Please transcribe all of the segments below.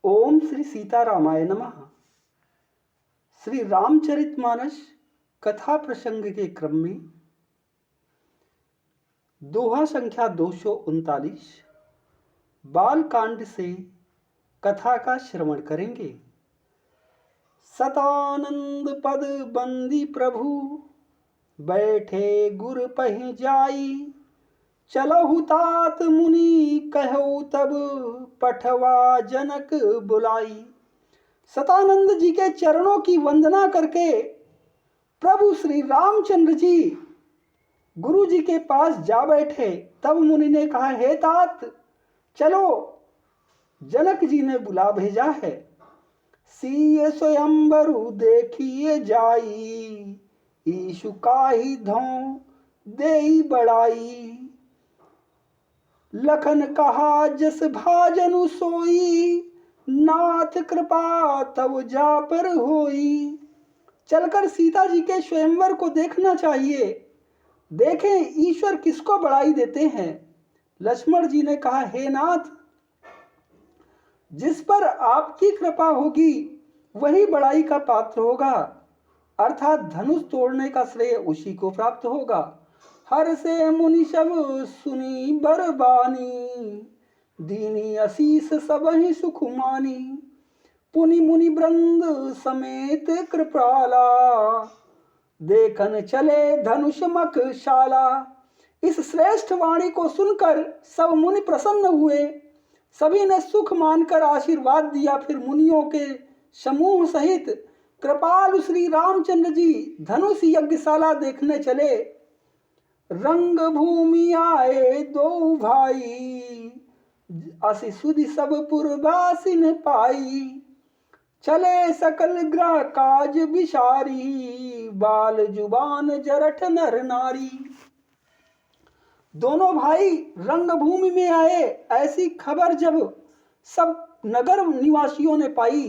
ओम श्री सीतारामाय नमः। श्री रामचरितमानस कथा प्रसंग के क्रम में दोहा संख्या 239 बाल कांड से कथा का श्रवण करेंगे। सतानंद पद बंदी प्रभु बैठे गुर पहि जाई, चलहु तात मुनि कहो तब पठवा जनक बुलाई। सतानंद जी के चरणों की वंदना करके प्रभु श्री रामचंद्र जी गुरु जी के पास जा बैठे। तब मुनि ने कहा, हे तात चलो, जनक जी ने बुला भेजा है। सीय स्वयंवरु देखिए जाई, ईशु काहि धों देई बड़ाई। लखन कहा जस भाजनु सोई, नाथ कृपा तब जा पर होई। चलकर सीता जी के स्वयंवर को देखना चाहिए, देखें ईश्वर किसको बड़ाई देते हैं। लक्ष्मण जी ने कहा, हे नाथ, जिस पर आपकी कृपा होगी वही बड़ाई का पात्र होगा, अर्थात धनुष तोड़ने का श्रेय उसी को प्राप्त होगा। हर से मुनि सब सुनी बरबानी, दीनी असीस सबहि सुख मानी। पुनि मुनि वृंद समेत कृपाला, देखन चले धनुष मक शाला। इस श्रेष्ठ वाणी को सुनकर सब मुनि प्रसन्न हुए। सभी ने सुख मानकर आशीर्वाद दिया। फिर मुनियों के समूह सहित कृपालु श्री रामचंद्र जी धनुष यज्ञशाला देखने चले। रंग भूमि आए दो भाई, असि सुधि सब पुरवासिन पाई। चले सकल ग्रह काज विसारी, बाल जुबान जरठ नर नारी। दोनों भाई रंगभूमि में आए। ऐसी खबर जब सब नगर निवासियों ने पाई,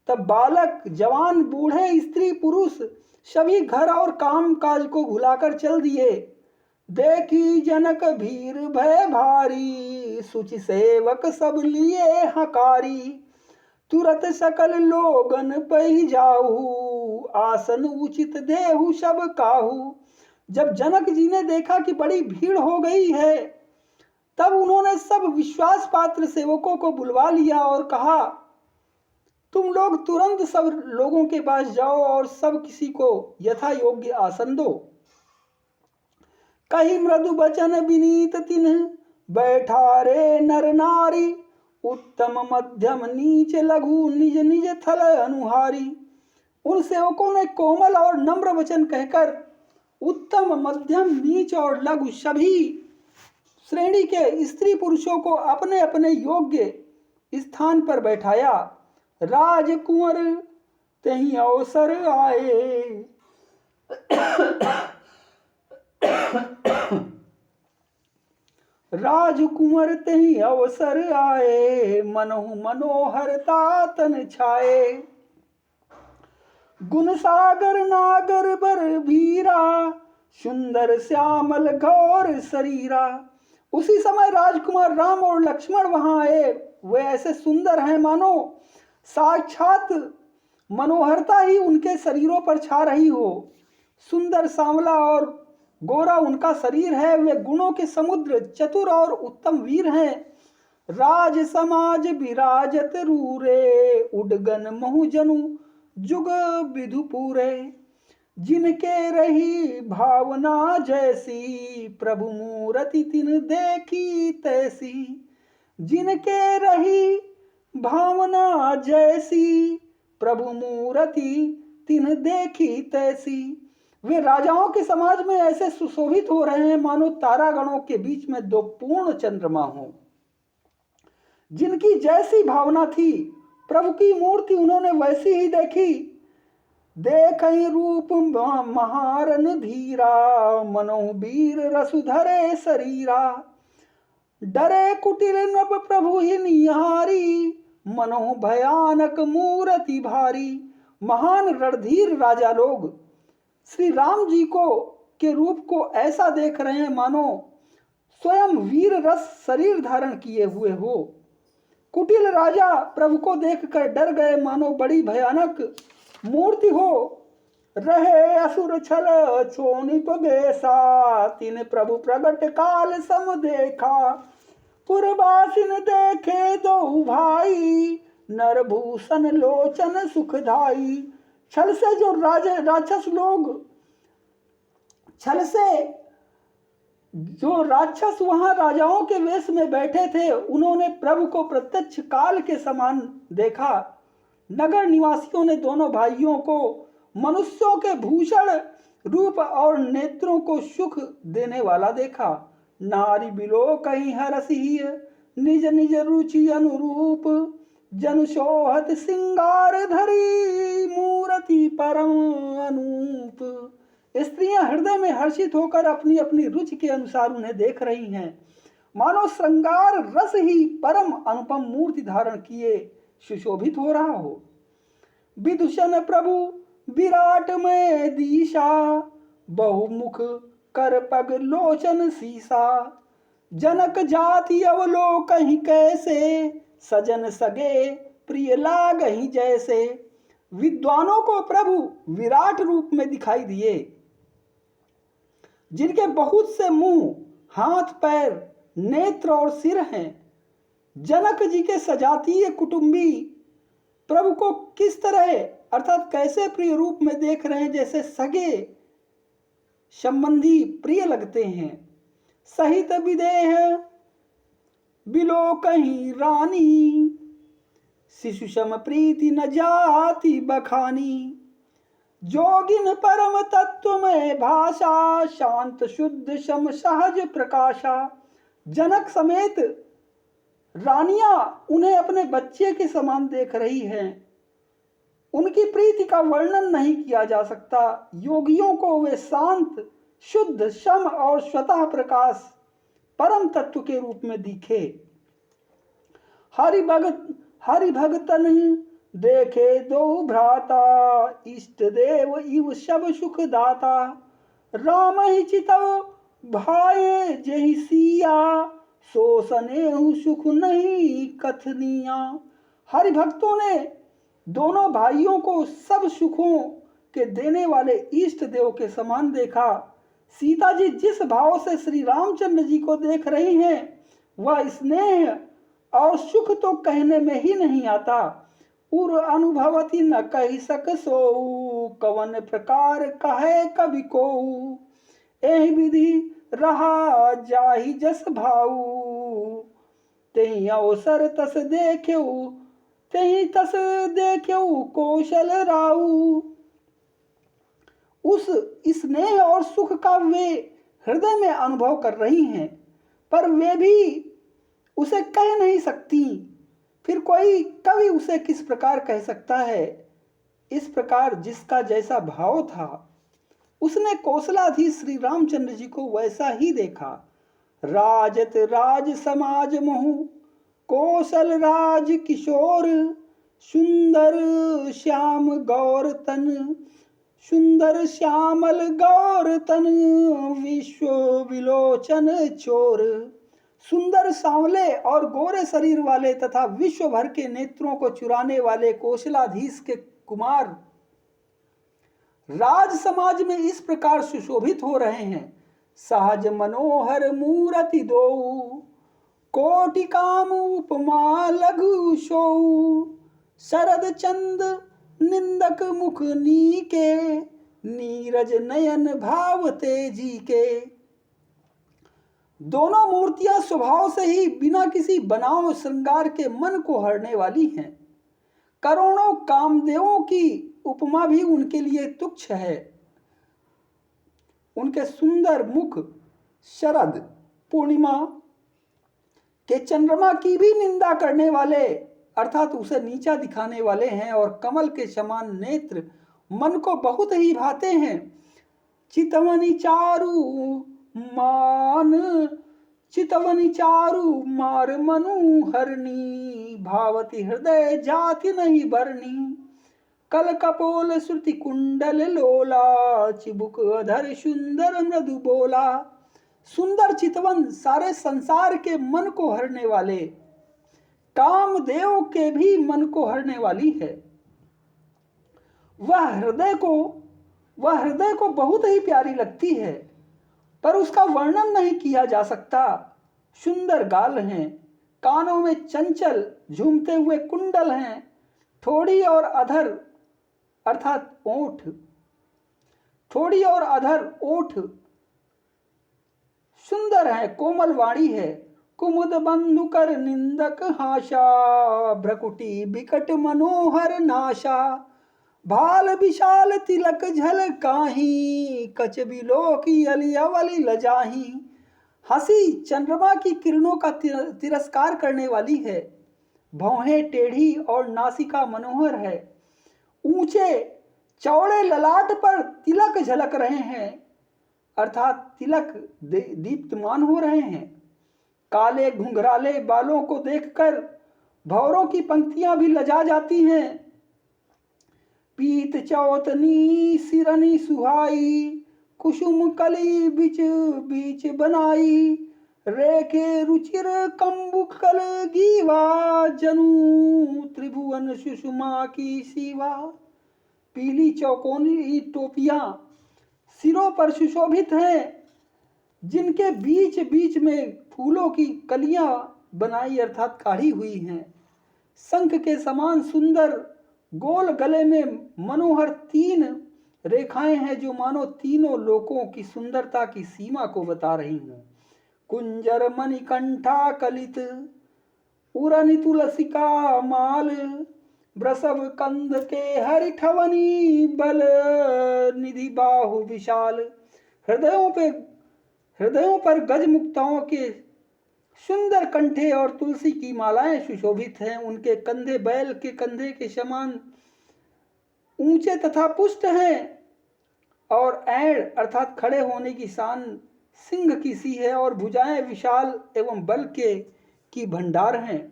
तब बालक जवान बूढ़े स्त्री पुरुष सभी घर और काम काज को भुलाकर चल दिए। देखी जनक भीर भय भारी, सुचि सेवक सब लिए हकारी। तुरत सकल लोगन पहि जाहू, आसन उचित देहु सब काहू। जब जनक जी ने देखा कि बड़ी भीड़ हो गई है, तब उन्होंने सब विश्वास पात्र सेवकों को बुलवा लिया और कहा, तुम लोग तुरंत सब लोगों के पास जाओ और सब किसी को यथा योग्य आसन दो। कही मृदु बचन विनीत तिन्ह, बैठा रे नर नारी। उत्तम मध्यम नीच लघु, निज निज थल अनुहारी। उन सेवकों ने कोमल और नम्र वचन कहकर उत्तम मध्यम नीच और लघु सभी श्रेणी के स्त्री पुरुषों को अपने अपने योग्य स्थान पर बैठाया। राजकुंवर तेहि अवसर आए, राजकुंवर तेहि अवसर आए। मनहु मनोहरता तन छाए, गुण सागर नागर बर भीरा। सुंदर श्यामल गौर शरीरा। उसी समय राजकुमार राम और लक्ष्मण वहां आए। वे ऐसे सुंदर हैं मानो साक्षात मनोहरता ही उनके शरीरों पर छा रही हो। सुंदर सांवला और गोरा उनका शरीर है। वे गुणों के समुद्र, चतुर और उत्तम वीर हैं। राज समाज विराजत रूरे, उडगन महुजनु जुग विधु पूरे। जिनके रही भावना जैसी, प्रभु मूरति तिन देखी तैसी। जिनके रही भावना जैसी, प्रभु मूरति तिन देखी तैसी। वे राजाओं के समाज में ऐसे सुशोभित हो रहे हैं मानो तारागणों के बीच में दो पूर्ण चंद्रमा हो। जिनकी जैसी भावना थी, प्रभु की मूर्ति उन्होंने वैसी ही देखी। देखहि रूप महारन धीरा, मनोवीर रसुधरे शरीरा। डरे कुटिल नभ प्रभु ही निहारी, मनो भयानक मूर्ति भारी। महान रणधीर राजा लोग श्री राम जी को के रूप को ऐसा देख रहे हैं मानो स्वयं वीर रस शरीर धारण किए हुए हो। कुटिल राजा प्रभु को देखकर डर गए, मानो बड़ी भयानक मूर्ति हो। रहे असुर छल चोनित बेसा, तीन प्रभु प्रगट काल सम देखा। पुरवासिन देखे दो भाई, नरभूषण लोचन सुखदाई। छल से जो राक्षस लोग, छल से जो राक्षस वहां राजाओं के वेश में बैठे थे, उन्होंने प्रभु को प्रत्यक्ष काल के समान देखा। नगर निवासियों ने दोनों भाइयों को मनुष्यों के भूषण रूप और नेत्रों को सुख देने वाला देखा। नारी बिलो कहीं हरसी, निज निज रुचि अनुरूप। जन सोहत सिंगार धरी, मूर्ति परम अनूप। स्त्रियां हृदय में हर्षित होकर अपनी अपनी रुचि के अनुसार उन्हें देख रही हैं, मानो श्रृंगार रस ही परम अनुपम मूर्ति धारण किए सुशोभित हो रहा हो। विदूषण प्रभु विराट में दिशा, बहुमुख कर पग लोचन सीसा। जनक जाति अवलोकहि कैसे, सजन सगे प्रिय लागहि जैसे। विद्वानों को प्रभु विराट रूप में दिखाई दिए, जिनके बहुत से मुंह, हाथ पैर, नेत्र और सिर हैं। जनक जी के सजातीय कुटुंबी प्रभु को किस तरह अर्थात कैसे प्रिय रूप में देख रहे हैं, जैसे सगे संबंधी प्रिय लगते हैं। सहित विदेह बिलो कहीं रानी, शिशु सम प्रीति न जाति बखानी। जोगिन परम तत्व में भाषा, शांत शुद्ध सम सहज प्रकाशा। जनक समेत रानियां उन्हें अपने बच्चे के समान देख रही हैं। उनकी प्रीति का वर्णन नहीं किया जा सकता। योगियों को वे शांत शुद्ध सम और स्वतः प्रकाश परम तत्व के रूप में दिखे। हरि भगतन देखे दो भ्राता, इष्ट देव इव सब सुख दाता। राम ही चितव भाए जहि सिया, सो सनेहु सुख नहीं कथनिया। हरि भक्तों ने दोनों भाइयों को सब सुखों के देने वाले इष्ट देव के समान देखा। सीता जी जिस भाव से श्री रामचंद्र जी को देख रही हैं, वह स्नेह और सुख तो कहने में ही नहीं आता। उर अनुभवती न कही सक सोऊ, कवन प्रकार कहे कवि कोऊ। एहि विधि रहा जाहि जस भाऊ, तेहि अवसर तस देख्यऊ, तेहि तस देख्यऊ कौशल राऊ। उस स्नेह और सुख का वे हृदय में अनुभव कर रही हैं, पर वे भी उसे कह नहीं सकती। फिर कोई कवि उसे किस प्रकार कह सकता है। इस प्रकार जिसका जैसा भाव था, उसने कौशलाधीश श्री रामचंद्र जी को वैसा ही देखा। राजत राज समाज महु, कौशल राज किशोर। सुंदर श्याम गौर तन, सुंदर श्यामल गौर तन, विश्व विलोचन चोर। सुंदर सांवले और गोरे शरीर वाले तथा विश्व भर के नेत्रों को चुराने वाले कौशलाधीश के कुमार राज समाज में इस प्रकार सुशोभित हो रहे हैं। सहज मनोहर मूरति दो, कोटि काम उपमा लघु सोऊ। शरद चंद निंदक मुख नीके, नीरज नयन भाव तेजी के। दोनों मूर्तियां स्वभाव से ही बिना किसी बनाव श्रृंगार के मन को हरने वाली हैं। करोड़ों कामदेवों की उपमा भी उनके लिए तुच्छ है। उनके सुंदर मुख शरद पूर्णिमा के चंद्रमा की भी निंदा करने वाले अर्थात उसे नीचा दिखाने वाले हैं, और कमल के समान नेत्र मन को बहुत ही भाते हैं। चितवनी चारु मार मनु हरणी, भावती हृदय जाति नहीं बरनी। कल कपोल श्रुति कुंडल लोला, चिबुक अधर सुंदर मृदु बोला। सुंदर चितवन सारे संसार के मन को हरने वाले, कामदेव के भी मन को हरने वाली है। वह हृदय को बहुत ही प्यारी लगती है, पर उसका वर्णन नहीं किया जा सकता। सुंदर गाल हैं, कानों में चंचल झूमते हुए कुंडल हैं, थोड़ी और अधर ओठ सुंदर है, कोमल वाणी है। कुमुद बंधु कर निंदक हाशा, भ्रकुटी बिकट मनोहर नाशा। भाल विशाल तिलक झलकाही, कच बिलो की अलियावली लजाही। हंसी चंद्रमा की किरणों का तिरस्कार करने वाली है। भौहें टेढ़ी और नासिका मनोहर है। ऊंचे चौड़े ललाट पर तिलक झलक रहे हैं, अर्थात तिलक दीप्तमान हो रहे हैं। काले घुंघराले बालों को देखकर भौरों की पंक्तियां भी लजा जाती हैं। पीत चौतनी सिरनी सुहाई, कुसुम कली बीच बीच बनाई। रेखे रुचिर कंबुकल गीवा, जनु त्रिभुवन सुषमा की सीवा। पीली चौकोनी टोपियां सिरों पर सुशोभित हैं, जिनके बीच बीच में फूलों की कलियां बनाई अर्थात काढ़ी हुई हैं। शंख के समान सुंदर गोल गले में मनोहर 3 रेखाएं हैं, जो मानो तीनों लोकों की सुंदरता की सीमा को बता रही हूं। कुंजर मणिकंठा कलित, उरनी तुलसिका माल। वृषभ कंद के हरिठवनी, बल निधि बाहु विशाल। हृदयों पर गजमुक्ताओं के सुंदर कंठे और तुलसी की मालाएं सुशोभित हैं। उनके कंधे बैल के कंधे के समान ऊंचे तथा पुष्ट हैं, और ऐड़ अर्थात खड़े होने की शान सिंह की सी है, और भुजाएं विशाल एवं बल की भंडार हैं।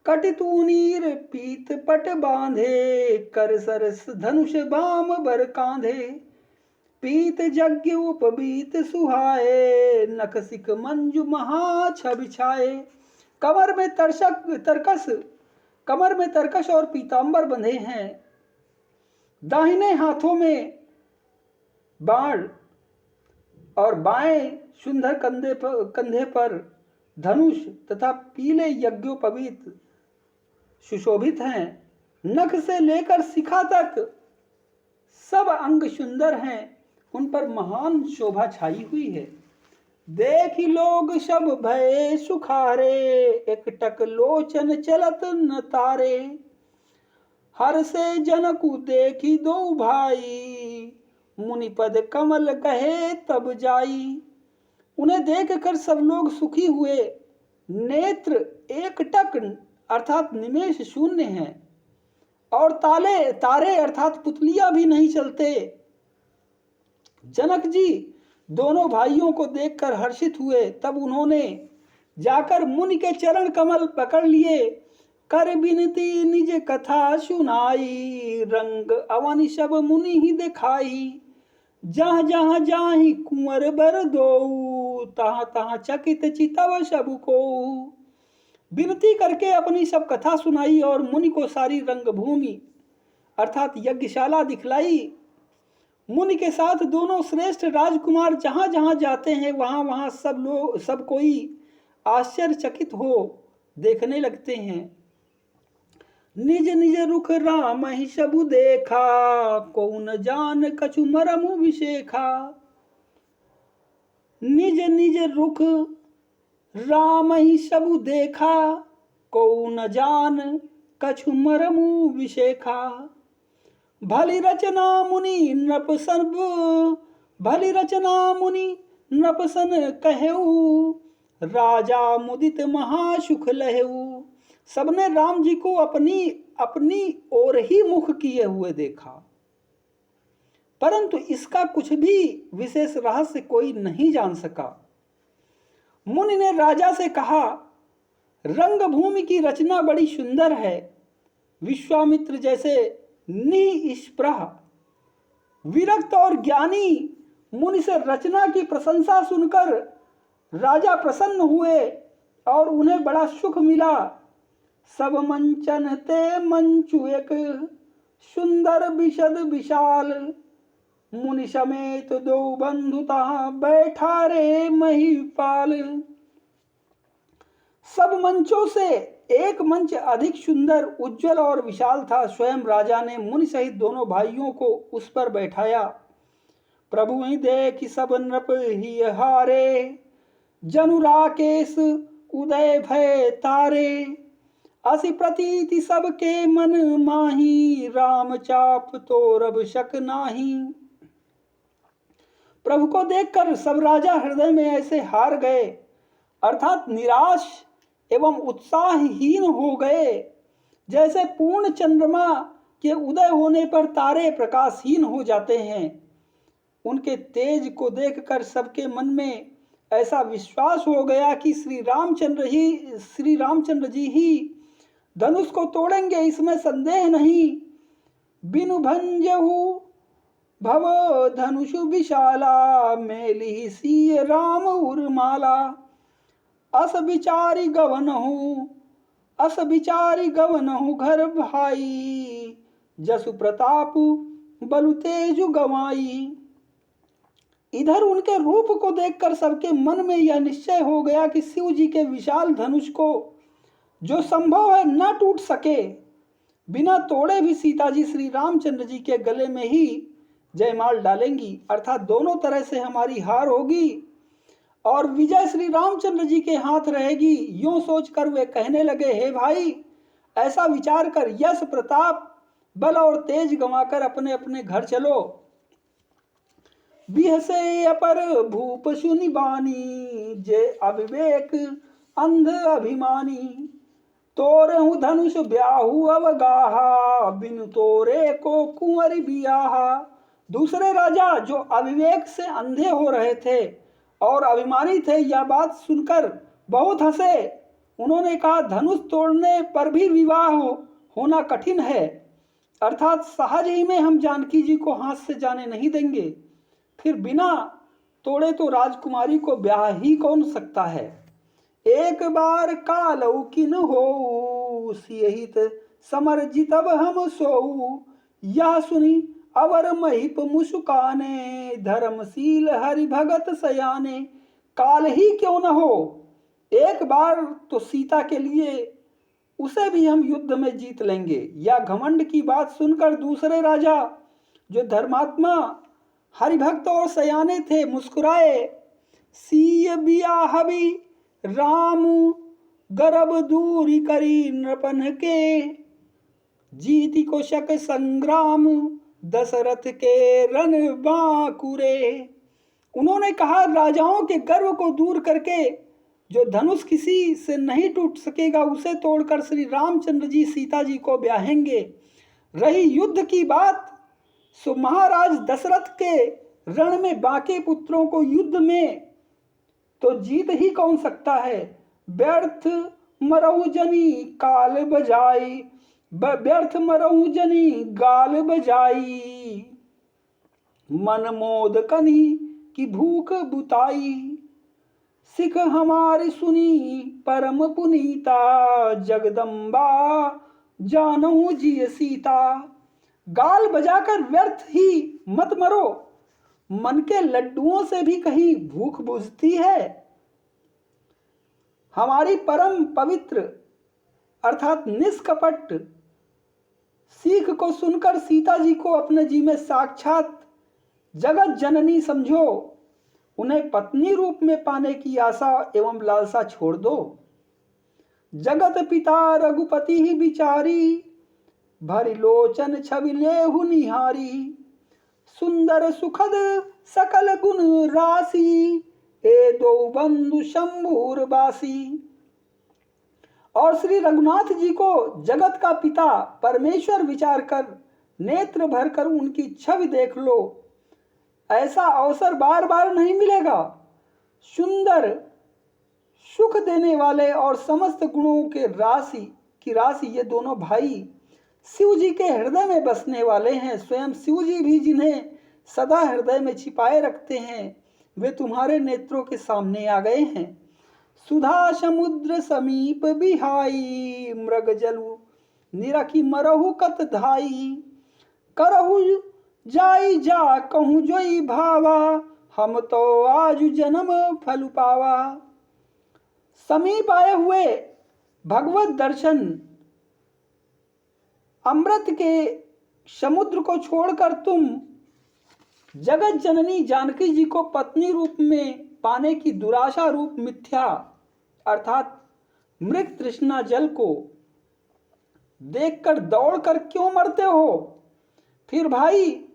कटितूनीर पीत पट बांधे, कर सरस धनुष बाम बर कांधे। पीत यज्ञ उपबीत सुहाए, नखसिक मंजु महा छबिछाए। कमर में तरकश और पीतांबर बंधे हैं। दाहिने हाथों में बाण और बाएं सुंदर कंधे पर धनुष तथा पीले यज्ञोपवीत सुशोभित हैं। नख से लेकर शिखा तक सब अंग सुंदर हैं, उन पर महान शोभा छाई हुई है। देखी लोग सब भय सुखारे, एकटक लोचन चलत न तारे। हर से जनकु देखी दो भाई, मुनिपद कमल कहे तब जाई। उन्हें देखकर सब लोग सुखी हुए। नेत्र एकटक अर्थात निमेष शून्य हैं, और तारे अर्थात पुतलियां भी नहीं चलते। जनक जी दोनों भाइयों को देखकर हर्षित हुए। तब उन्होंने जाकर मुनि के चरण कमल पकड़ लिए। कर बिनती निज कथा सुनाई, रंग अवन सब मुनि ही दिखाई। जहाँ जहाँ जाहि कुंवर बर दो, तहाँ तहाँ चकित चितव सब को। विनती करके अपनी सब कथा सुनाई और मुनि को सारी रंगभूमि अर्थात यज्ञशाला दिखलाई। मुनि के साथ दोनों श्रेष्ठ राजकुमार जहाँ जहाँ जाते हैं वहाँ वहाँ सब कोई आश्चर्यचकित हो देखने लगते हैं। निज निज रुख राम ही सबु देखा, कौन जान कछु मरमु विशेखा। निज निज रुख राम ही सबु देखा, कौन जान कछु मरमु विशेखा। भली रचना मुनि नृपसन कहेऊ, राजा मुदित महासुख लहेऊ। सबने राम जी को अपनी ओर ही मुख किए हुए देखा, परंतु इसका कुछ भी विशेष रहस्य कोई नहीं जान सका। मुनि ने राजा से कहा, रंगभूमि की रचना बड़ी सुंदर है। विश्वामित्र जैसे निष्प्रह विरक्त और ज्ञानी मुनि से रचना की प्रशंसा सुनकर राजा प्रसन्न हुए और उन्हें बड़ा सुख मिला। सब मंचन ते मंचु एक सुंदर विशद विशाल, मुनि समेत दो बंधुता बैठा रे महिपाल। सब मंचों से एक मंच अधिक सुंदर, उज्जवल और विशाल था। स्वयं राजा ने मुनि सहित दोनों भाइयों को उस पर बैठाया। प्रभु ही देख सब नृप ही हारे, जनु राकेश उदय भय तारे। असी प्रतीति सबके मन माही, राम चाप तो रब शक नाही। प्रभु को देखकर सब राजा हृदय में ऐसे हार गए, अर्थात निराश एवं उत्साहहीन हो गए, जैसे पूर्ण चंद्रमा के उदय होने पर तारे प्रकाशहीन हो जाते हैं। उनके तेज को देखकर सबके मन में ऐसा विश्वास हो गया कि श्री रामचंद्र जी ही धनुष को तोड़ेंगे, इसमें संदेह नहीं। बिनु भंजहु भव धनुष विशाला, मेली सी राम उर्माला। अस विचारी गवनहु घर भाई, जसु प्रताप बलु तेजु गवाई। इधर उनके रूप को देखकर सबके मन में यह निश्चय हो गया कि शिव जी के विशाल धनुष को जो संभव है न टूट सके, बिना तोड़े भी सीता जी श्री रामचंद्र जी के गले में ही जयमाल डालेंगी, अर्थात दोनों तरह से हमारी हार होगी और विजय श्री रामचंद्र जी के हाथ रहेगी। यूं सोचकर वे कहने लगे, हे भाई, ऐसा विचार कर यश प्रताप बल और तेज गंवाकर अपने अपने घर चलो। बिहसे अपर भूप सुनि बानी, जे अविवेक अंध अभिमानी। तोरहु धनुष ब्याहु अवगाहा, बिनु तोरे को कुंवरी बियाहा। दूसरे राजा जो अविवेक से अंधे हो रहे थे और अभिमानी थे, यह बात सुनकर बहुत हंसे। उन्होंने कहा, धनुष तोड़ने पर भी विवाह होना कठिन है, अर्थात सहज ही में हम जानकी जी को हाथ से जाने नहीं देंगे। फिर बिना तोड़े तो राजकुमारी को ब्याह ही कौन सकता है। एक बार कालऊ किन हो, सियहित समर जितब हम सोऊ। यह सुनी अवर महिप मुस्काने, धर्मशील हरि भगत सयाने। काल ही क्यों न हो, एक बार तो सीता के लिए उसे भी हम युद्ध में जीत लेंगे। यह घमंड की बात सुनकर दूसरे राजा जो धर्मात्मा हरिभक्त और सयाने थे मुस्कुराए। सीय बियाह भी राम गर्भ दूरी करी नृपन के, जीति को शक संग्राम दशरथ के रण बांकुरे। उन्होंने कहा, राजाओं के गर्व को दूर करके जो धनुष किसी से नहीं टूट सकेगा, उसे तोड़कर श्री रामचंद्र जी सीता जी को ब्याहेंगे। रही युद्ध की बात, सो महाराज दशरथ के रण में बाकी पुत्रों को युद्ध में तो जीत ही कौन सकता है। व्यर्थ मरहु जनी काल बजाई, व्यर्थ मरहु जनी गाल बजाई। मन मोद कनी की भूख बुताई, सिख हमारी सुनी परम पुनीता। जगदम्बा जानहु जी सीता। गाल बजाकर व्यर्थ ही मत मरो, मन के लड्डुओं से भी कहीं भूख बुझती है। हमारी परम पवित्र अर्थात निष्कपट सीख को सुनकर सीता जी को अपने जी में साक्षात जगत जननी समझो। उन्हें पत्नी रूप में पाने की आशा एवं लालसा छोड़ दो। जगत पिता रघुपति ही विचारी, भरि लोचन छवि लेहु निहारी। सुंदर सुखद सकल गुण राशि, ए दो बंधु शंभूर बासी। और श्री रघुनाथ जी को जगत का पिता परमेश्वर विचार कर नेत्र भरकर उनकी छवि देख लो। ऐसा अवसर बार बार नहीं मिलेगा। सुंदर सुख देने वाले और समस्त गुणों के राशि ये दोनों भाई शिव जी के हृदय में बसने वाले हैं। स्वयं शिव जी भी जिन्हें सदा हृदय में छिपाए रखते हैं, वे तुम्हारे नेत्रों के सामने आ गए हैं। सुधा समुद्र समीप बिहाई, मृग जलु निरखी मरहु कत धाई। करहु जाई जा कहूँ जोई भावा, हम तो आज जन्म फल पावा। समीप आए हुए भगवत दर्शन, अमृत के समुद्र को छोड़कर तुम जगत जननी जानकी जी को पत्नी रूप में पाने की दुराशा रूप मिथ्या अर्थात मृग तृष्णा जल को देखकर दौड़कर क्यों मरते हो? फिर भाई,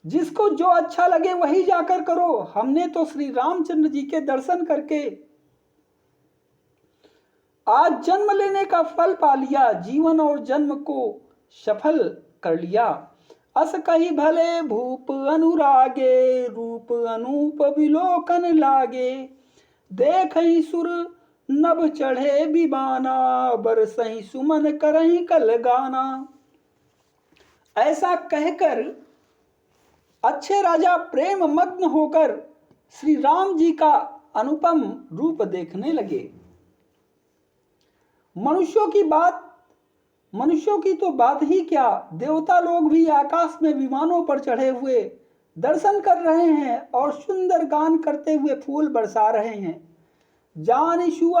जिसको जो अच्छा लगे वही जाकर करो। हमने तो श्री रामचंद्र जी के दर्शन करके आज जन्म लेने का फल पा लिया, जीवन और जन्म को सफल कर लिया। अस कही भले भूप अनुरागे, रूप अनूप विलोकन लागे। देखहि सुर नभ चढ़े विमाना, बरसहि सुमन करहि कल गाना। ऐसा कहकर अच्छे राजा प्रेम मग्न होकर श्री राम जी का अनुपम रूप देखने लगे। मनुष्यों की तो बात ही क्या, देवता लोग भी आकाश में विमानों पर चढ़े हुए दर्शन कर रहे हैं और सुंदर गान करते हुए फूल बरसा रहे हैं। जानिशु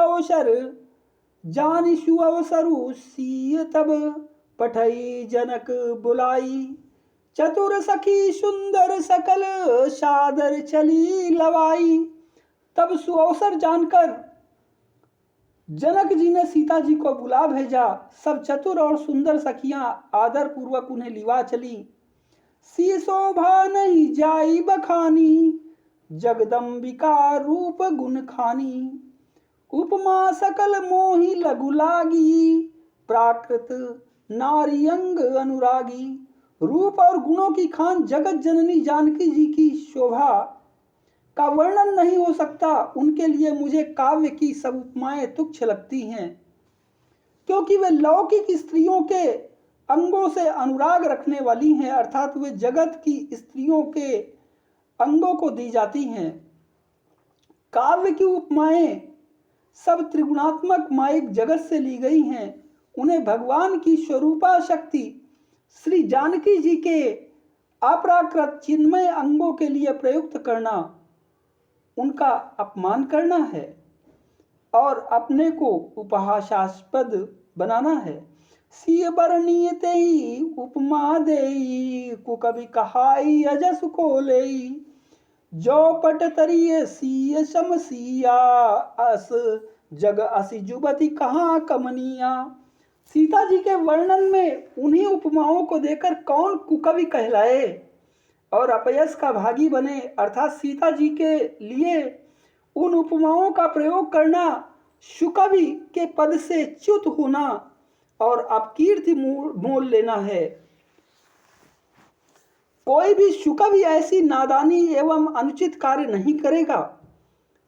अवसरु सीय तब पठई जनक बुलाई। चतुर सखी सुंदर सकल सादर चली लवाई। तब सुअवसर जानकर जनक जी ने सीता जी को बुला भेजा। सब चतुर और सुंदर सखियां आदर पूर्वक उन्हें लिवा चली। सी शोभा नहीं जाई बखानी, जगदम्बिका रूप गुण खानी। उपमा सकल मोहि लघु लागी, प्राकृत नारी अंग अनुरागी। रूप और गुणों की खान जगत जननी जानकी जी की शोभा का वर्णन नहीं हो सकता। उनके लिए मुझे काव्य की सब उपमाएं तुच्छ लगती हैं, क्योंकि वे लौकिक स्त्रियों के अंगों से अनुराग रखने वाली हैं, अर्थात वे जगत की स्त्रियों के अंगों को दी जाती हैं। काव्य की उपमाएं सब त्रिगुणात्मक माइक जगत से ली गई हैं। उन्हें भगवान की स्वरूपा शक्ति श्री जानकी जी के अपराकृत चिन्मय अंगों के लिए प्रयुक्त करना उनका अपमान करना है और अपने को उपहासास्पद बनाना है। सीय बरनीय तेई उपमा देई, कुकवि कहाई अजस को लेई। जो पट तरिय सीय समसिया, अस जग असि जुबती कहाँ कमनिया। सीता जी के वर्णन में उन्हीं उपमाओं को देकर कौन कुकवि कहलाए और अपयश का भागी बने, अर्थात सीता जी के लिए उन उपमाओं का प्रयोग करना सुकवि के पद से च्युत होना और अपकीर्ति मोल लेना है। कोई भी सुकवि ऐसी नादानी एवं अनुचित कार्य नहीं करेगा।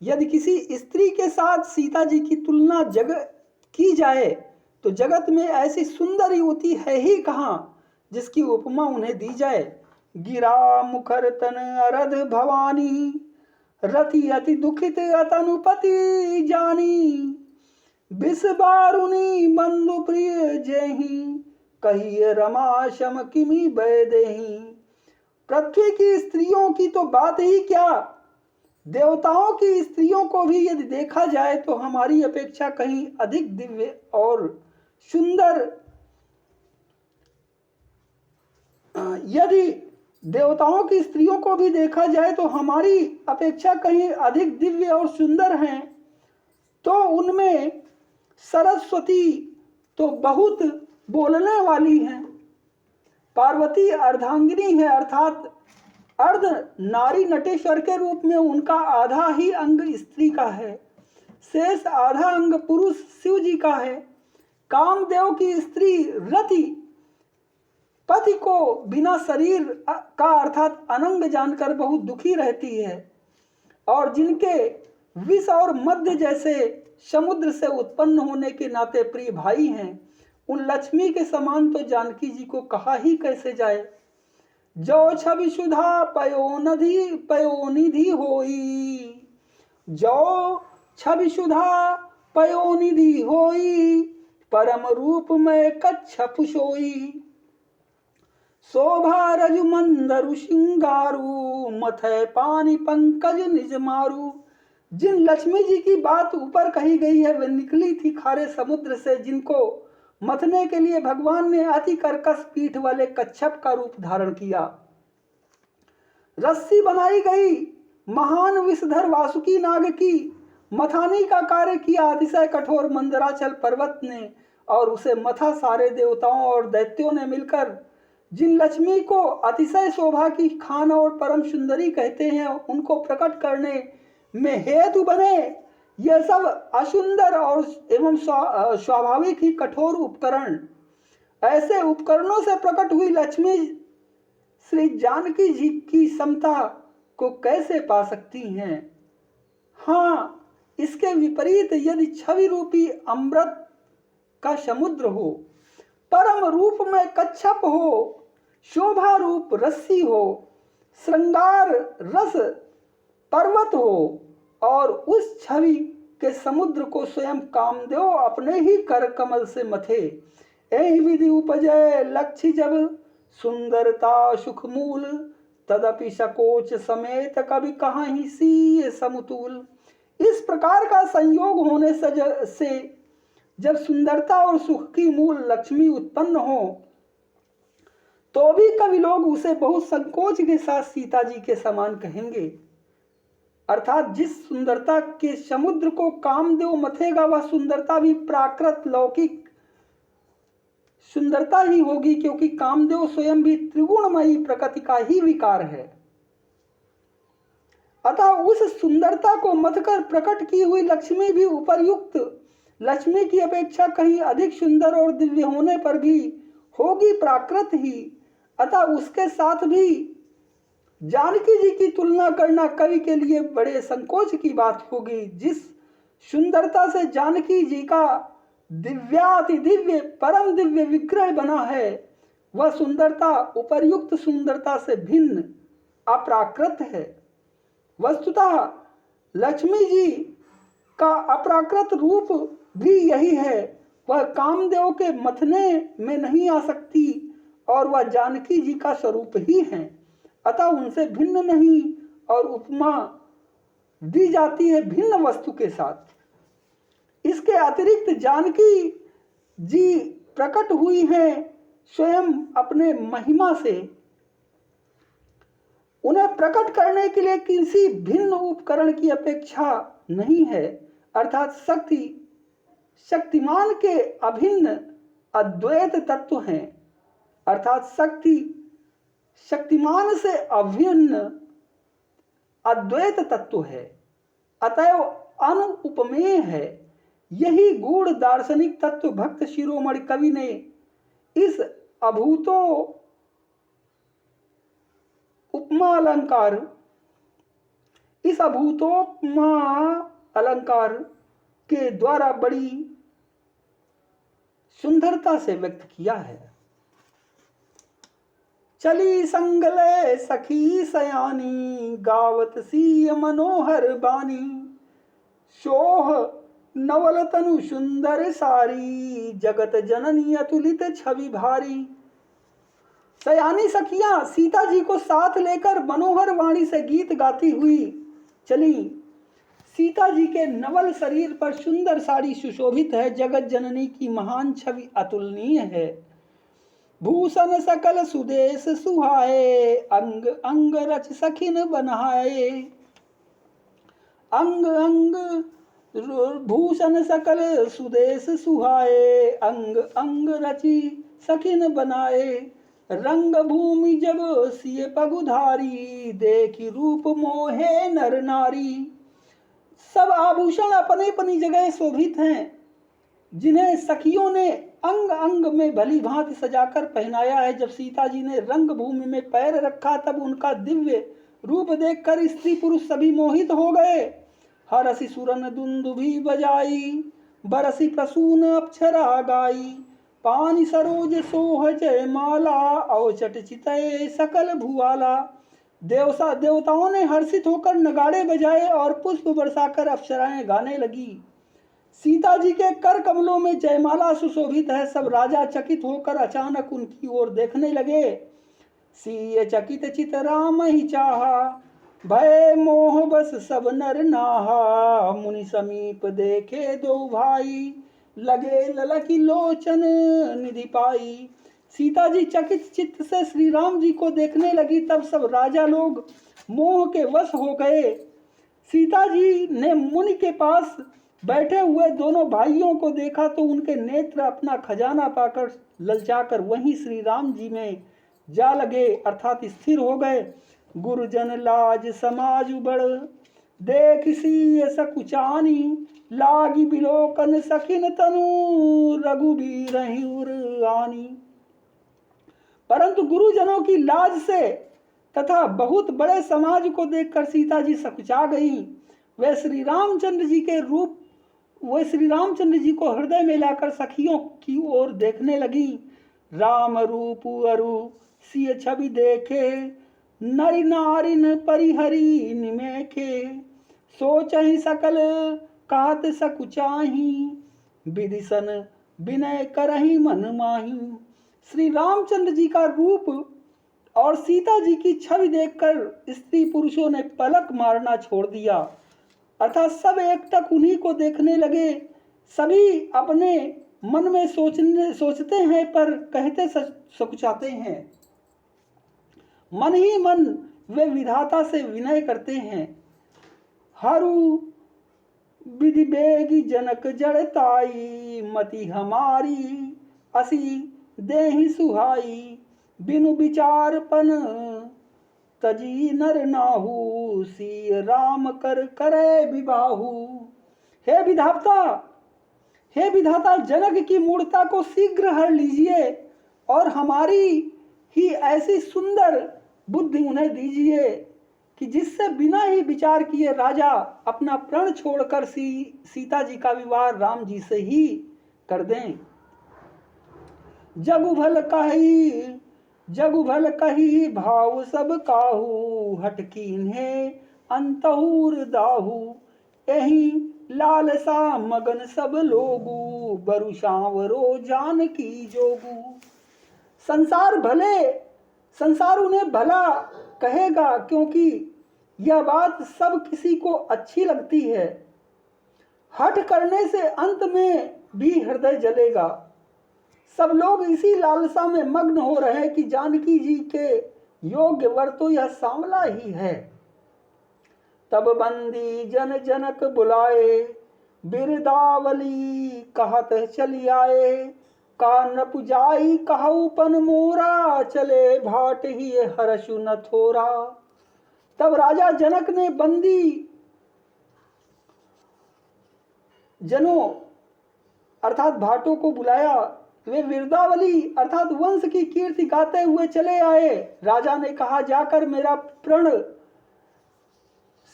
यदि किसी स्त्री के साथ सीता जी की तुलना की जाए तो जगत में ऐसी सुंदर युवती है ही कहाँ जिसकी उपमा उन्हें दी जाए। गिरा मुखर तन अरध भवानी, रति अति दुखित अतनुपति जानी। बिस बारुनी बंधु प्रिय जेहि, कहिए रमा शम किमि बैदेहि। पृथ्वी की स्त्रियों की तो बात ही क्या, देवताओं की स्त्रियों को भी यदि देखा जाए तो हमारी अपेक्षा कहीं अधिक दिव्य और सुंदर, यदि देवताओं की स्त्रियों को भी देखा जाए तो हमारी अपेक्षा कहीं अधिक दिव्य और सुंदर हैं, तो उनमें सरस्वती तो बहुत बोलने वाली हैं। पार्वती अर्धांगिनी है, अर्थात अर्ध नारी नटेश्वर के रूप में उनका आधा ही अंग स्त्री का है, शेष आधा अंग पुरुष शिव जी का है। कामदेव की स्त्री रति पति को बिना शरीर का अर्थात अनंग जानकर बहुत दुखी रहती है और जिनके विष और मध्य जैसे समुद्र से उत्पन्न होने के नाते प्रिय भाई हैं, उन लक्ष्मी के समान तो जानकी जी को कहा ही कैसे जाए। जो छवि सुधा पयोनिधि होई, जो छवि सुधा पयोनिधि होई, परम रूप में कच्छप सोई। शोभा रजु मंदरु सिंगारू, मथै पानी पंकज निज मारू। जिन लक्ष्मी जी की बात ऊपर कही गई है वे निकली थी खारे समुद्र से, जिनको मथने के लिए भगवान ने अति कर्कश पीठ वाले कच्छप का रूप धारण किया। रस्सी बनाई गई महान विषधर वासुकी नाग की, मथानी का कार्य किया अतिशय कठोर मंदराचल पर्वत ने, और उसे मथा सारे देवताओं और दैत्यों ने मिलकर। जिन लक्ष्मी को अतिशय शोभा की खान और परम सुंदरी कहते हैं, उनको प्रकट करने में हेतु बने यह सब असुंदर और एवं स्वाभाविक ही कठोर उपकरण। ऐसे उपकरणों से प्रकट हुई लक्ष्मी श्री जानकी जी की समता को कैसे पा सकती हैं? हाँ, इसके विपरीत यदि छवि रूपी अमृत का समुद्र हो, परम रूप में कच्छप हो, शोभा रूप रस्सी हो, श्रृंगार रस पर्वत हो, और उस छवि के समुद्र को स्वयं कामदेव अपने ही कर कमल से मथे। यही विधि उपजय लक्ष्य जब सुंदरता सुख मूल, तदपि सकोच समेत कभी कहीं सी समतुल। इस प्रकार का संयोग होने से जब सुंदरता और सुख की मूल लक्ष्मी उत्पन्न हो, तो भी कवि लोग उसे बहुत संकोच के साथ सीता जी के समान कहेंगे। अर्थात जिस सुंदरता के समुद्र को कामदेव मथेगा, वह सुंदरता भी प्राकृत लौकिक सुंदरता ही होगी, क्योंकि कामदेव स्वयं भी त्रिगुणमयी प्रकृति का ही विकार है। अतः उस सुंदरता को मथकर प्रकट की हुई लक्ष्मी भी उपर्युक्त लक्ष्मी की अपेक्षा कहीं अधिक सुंदर और दिव्य होने पर भी होगी प्राकृत ही। अतः उसके साथ भी जानकी जी की तुलना करना कवि के लिए बड़े संकोच की बात होगी। जिस सुंदरता से जानकी जी का दिव्याति दिव्य परम दिव्य विग्रह बना है, वह सुंदरता उपर्युक्त सुंदरता से भिन्न अप्राकृत है। वस्तुतः लक्ष्मी जी का अप्राकृत रूप भी यही है, वह कामदेव के मथने में नहीं आ सकती और वह जानकी जी का स्वरूप ही है। अतः उनसे भिन्न नहीं, और उपमा दी जाती है भिन्न वस्तु के साथ। इसके अतिरिक्त जानकी जी प्रकट हुई हैं स्वयं अपने महिमा से। उन्हें प्रकट करने के लिए किसी भिन्न उपकरण की अपेक्षा नहीं है। अर्थात शक्तिमान के अभिन्न अद्वैत तत्व हैं। अर्थात शक्तिमान से अभिन्न अद्वैत तत्व है, अतएव अनुपमेय है। यही गूढ़ दार्शनिक तत्व भक्त शिरोमणि कवि ने इस अभूतो उपमा अलंकार के द्वारा बड़ी सुंदरता से व्यक्त किया है। चली संगले सखी सयानी, गावत सी मनोहर बानी। सोह नवल तनु सुंदर सारी, जगत जननी अतुलित छवि भारी। सयानी सखियां सीता जी को साथ लेकर मनोहर वाणी से गीत गाती हुई चली। सीता जी के नवल शरीर पर सुंदर साड़ी सुशोभित है। जगत जननी की महान छवि अतुलनीय है। भूषण सकल सुदेश सुहाए, अंग अंग रच सखिन बनाए। अंग अंग भूषण सकल सुदेश सुहाए, अंग अंग रचि सखिन बनाए। रंग भूमि जब सिय पगुधारी, देखी रूप मोहे नर नारी। सब आभूषण अपने अपनी जगह शोभित हैं, जिन्हें सखियों ने अंग अंग में भली भांति सजाकर पहनाया है। जब सीता जी ने रंग भूमि में पैर रखा, तब उनका दिव्य रूप देखकर स्त्री पुरुष सभी मोहित हो गए। हरसि सुरन दुंदुभि बजाई, बरसी प्रसून अप्सरा गाई। पानी सरोज सोह जय माला, अवचट चितय सकल भुआला। देवताओं ने हर्षित होकर नगाड़े बजाए और पुष्प बरसाकर अप्सराएं गाने लगी। सीता जी के कर कमलों में जयमाला सुशोभित है। सब राजा चकित होकर अचानक उनकी ओर देखने लगे। सीय चकित चित राम ही चाहा, भय मोह बस सब नर नाहा। मुनि समीप देखे दो भाई, लगे ललकी लोचन निधि पाई। सीता जी चकित चित्त से श्री राम जी को देखने लगी। तब सब राजा लोग मोह के वश हो गए। सीता जी ने मुनि के पास बैठे हुए दोनों भाइयों को देखा तो उनके नेत्र अपना खजाना पाकर ललचाकर वहीं श्री राम जी में जा लगे, अर्थात स्थिर हो गए। गुरुजन लाज समाज बड़, देख सी सकुचानी। लागी बिलोकन सखिन तनु, रघुबीर आनी। परंतु गुरुजनों की लाज से तथा बहुत बड़े समाज को देखकर सीता जी सकुचा गई। वे श्री रामचंद्र जी को हृदय में लाकर सखियों की ओर देखने लगी। राम रूप अरु सिय छवि देखे, नरि नारिन परिहरी निमेखे। सोचहि सकल कात सकुचाही, विदिशन विनय करहि मन माही। श्री रामचंद्र जी का रूप और सीता जी की छवि देखकर स्त्री पुरुषों ने पलक मारना छोड़ दिया, अर्थात सब एकटक उन्हीं को देखने लगे। सभी अपने मन में सोचते हैं पर कहते सकुचाते हैं। मन ही मन वे विधाता से विनय करते हैं। हरु विधि बेगी जनक जड़ताई, मति हमारी असी देहि सुहाई। बिनु विचारपन तजी नर नाहू, सी राम कर करे विबाहू। हे विधाता जनक की मूर्ता को शीघ्र हर लीजिए और हमारी ही ऐसी सुंदर बुद्धि उन्हें दीजिए कि जिससे बिना ही विचार किए राजा अपना प्रण छोड़कर सीता जी का विवाह राम जी से ही कर दें। जगु भल कही भाव सब काहू, हटकीन है अंतहुर दाहू। यही लालसा मगन सब लोगू, बरु सांवरो जानकी जोगू। संसार उन्हें भला कहेगा क्योंकि यह बात सब किसी को अच्छी लगती है। हठ करने से अंत में भी हृदय जलेगा। सब लोग इसी लालसा में मग्न हो रहे कि जानकी जी के योग्य वर तो यह सांवला ही है। तब बंदी जन जनक बुलाए, बिरदावली कहत चली आए। कान पुजाई कहु पन मोरा, चले भाट ही हरषु न थोरा। तब राजा जनक ने बंदी जनों अर्थात भाटों को बुलाया। वे विरदावली अर्थात वंश की कीर्ति गाते हुए चले आए। राजा ने कहा, जाकर मेरा प्रण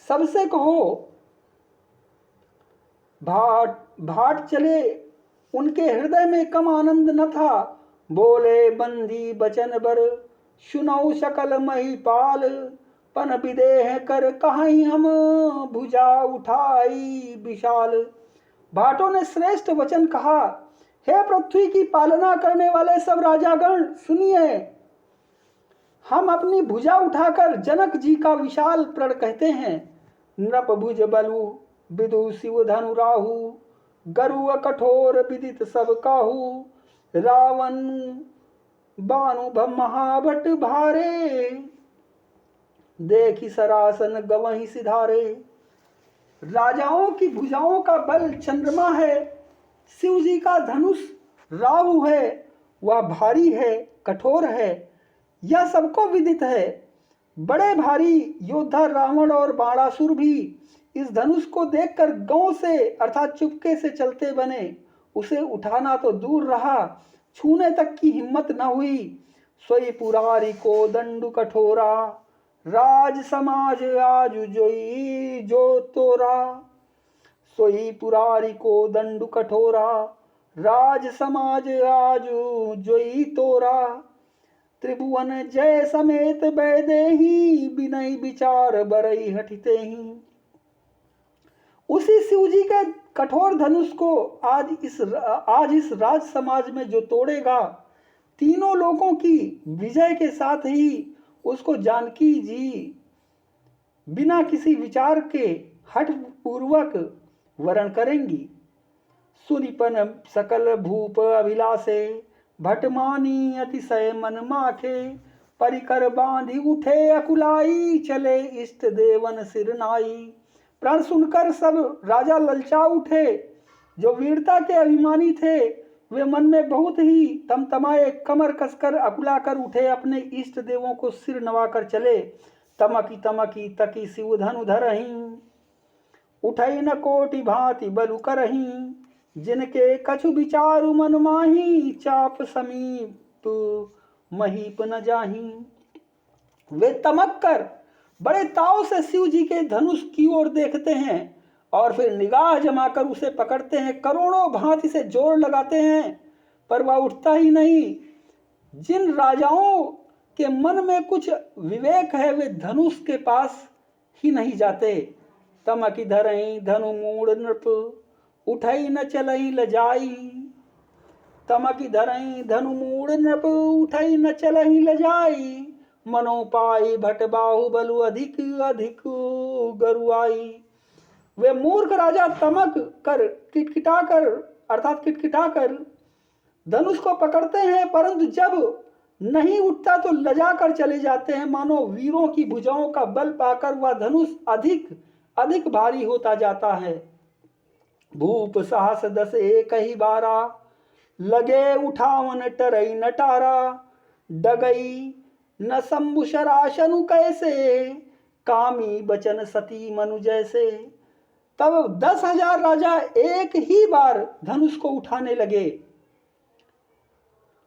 सबसे कहो। भाट चले, उनके हृदय में कम आनंद न था। बोले बंदी बचन बर, सुनौ सकल महिपाल। पन विदेह कर कहीं हम, भुजा उठाई विशाल। भाटों ने श्रेष्ठ वचन कहा, हे पृथ्वी की पालना करने वाले सब राजागण सुनिए। हम अपनी भुजा उठाकर जनक जी का विशाल प्रण कहते हैं। नृप भुज बलु विदु शिव धनु राहु, गरुड़ कठोर विदित सब काहू। रावण बानु महाभट भारे, देखी सरासन गवही सिधारे। राजाओं की भुजाओं का बल चंद्रमा है, शिव जी का धनुष राहु है, वह भारी है, कठोर है, यह सबको विदित है। बड़े भारी योद्धा रावण और बाणासुर भी इस धनुष को देखकर गांव से अर्थात चुपके से चलते बने। उसे उठाना तो दूर रहा, छूने तक की हिम्मत न हुई। सोई पुरारी को दंडु कठोरा, राज समाज आज जोई जो तोरा। सोई पुरारी को दंडु कठोरा, राज समाज आज जोई तोरा। त्रिभुवन जय समेत बैदेही, बिनय विचार बरई हटिते ही। उसी शिव जी के कठोर धनुष को आज इस राज समाज में जो तोड़ेगा, तीनों लोगों की विजय के साथ ही उसको जानकी जी बिना किसी विचार के हठ पूर्वक वरण करेंगी। सुनिपन सकल भूप अभिलाषे, भटमानी अतिशय मन माखे, परिकर बांधी उठे अकुलाई, चले इष्ट देवन सिरनाई। प्राण सुनकर सब राजा ललचा उठे। जो वीरता के अभिमानी थे वे मन में बहुत ही तमतमाए, कमर कसकर अकुलाकर उठे, अपने इष्ट देवों को सिर नवाकर चले। तमकी तमकी तकी शिव धनु धरहीं, उठई न कोटि भांति बलु करहीं, जिनके कछु विचारु मन माही, चाप समीप महीप न जाही। वे तमक कर बड़े ताव से शिव जी के धनुष की ओर देखते हैं और फिर निगाह जमाकर उसे पकड़ते हैं। करोड़ों भांति से जोर लगाते हैं पर वह उठता ही नहीं। जिन राजाओं के मन में कुछ विवेक है वे धनुष के पास ही नहीं जाते। तमकी धरई धनु मूड़ नृप, उठई न चलई लजाई। तमकी धरई धनु मूड़ नृप, उठई न चलई लजाई। मनो पाई भट बाहु बलु अधिक अधिक गरुआई। वे मूर्ख राजा तमक कर किटकिटाकर धनुष को पकड़ते हैं, परंतु जब नहीं उठता तो लजा कर चले जाते हैं। मानो वीरों की भुजाओं का बल पाकर वह धनुष अधिक अधिक भारी होता जाता है। भूप साहस दस एक ही बारा, लगे उठावन टरई नटारा। डगई न शंभु शराशनु कैसे, कामी बचन सती मनु जैसे। तब 10,000 राजा एक ही बार धनुष को उठाने लगे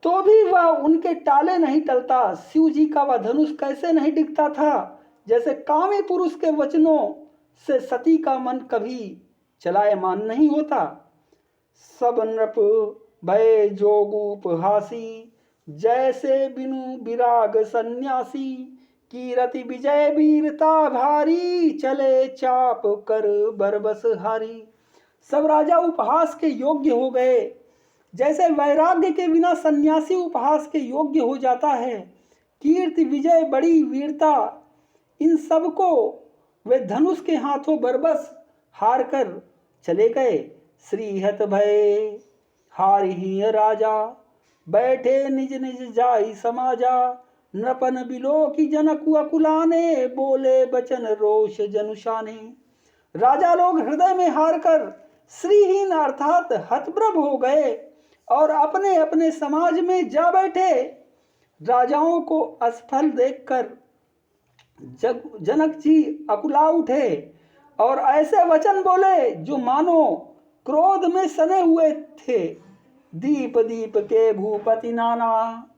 तो भी वह उनके टाले नहीं टलता। शिव जी का वह धनुष कैसे नहीं डिगता था, जैसे कामी पुरुष के वचनों से सती का मन कभी चलायमान नहीं होता। सब नृप भय जोगूप हासी, जैसे बिनु विराग सन्यासी। कीरति विजय वीरता भारी, चले चाप कर बरबस हारी। सब राजा उपहास के योग्य हो गए, जैसे वैराग्य के बिना सन्यासी उपहास के योग्य हो जाता है। कीर्ति विजय बड़ी वीरता, इन सब को वे धनुष के हाथों बरबस हार कर चले गए। श्रीहत भय हारि ही राजा, बैठे निज निज जाई समाजा। नृपन बिलो की जनकु अकुलाने, बोले बचन रोष जनुषाने। राजा लोग हृदय में हार कर श्रीहीन अर्थात हतप्रभ हो गए और अपने अपने समाज में जा बैठे। राजाओं को असफल देखकर जनक जी अकुला उठे और ऐसे वचन बोले जो मानो क्रोध में सने हुए थे। दीप दीप के भूपति नाना,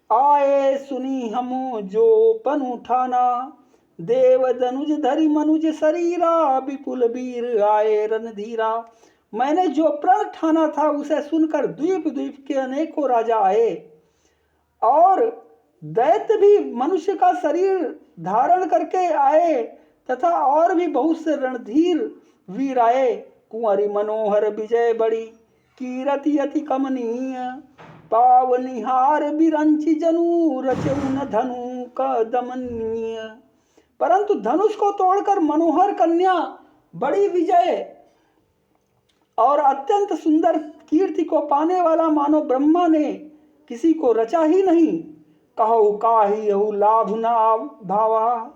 आए सुनी हम जो पन उठाना। देव धनुज धरि मनुज शरीरा, विपुल वीर आए रणधीरा। मैंने जो प्रण ठाना था उसे सुनकर द्वीप द्वीप के अनेकों राजा आए और दैत्य भी मनुष्य का शरीर धारण करके आए तथा और भी बहुत से रणधीर वीर आए। कुंवरी मनोहर विजय बड़ी, कीरति अति कमनीय। पावनिहार बिरंची जनु, रचउन धनु का दमनीय। परंतु धनुष को तोड़कर मनोहर कन्या बड़ी विजय और अत्यंत सुंदर कीर्ति को पाने वाला मानो ब्रह्मा ने किसी को रचा ही नहीं। कहु काही यहु लाभ न भावा,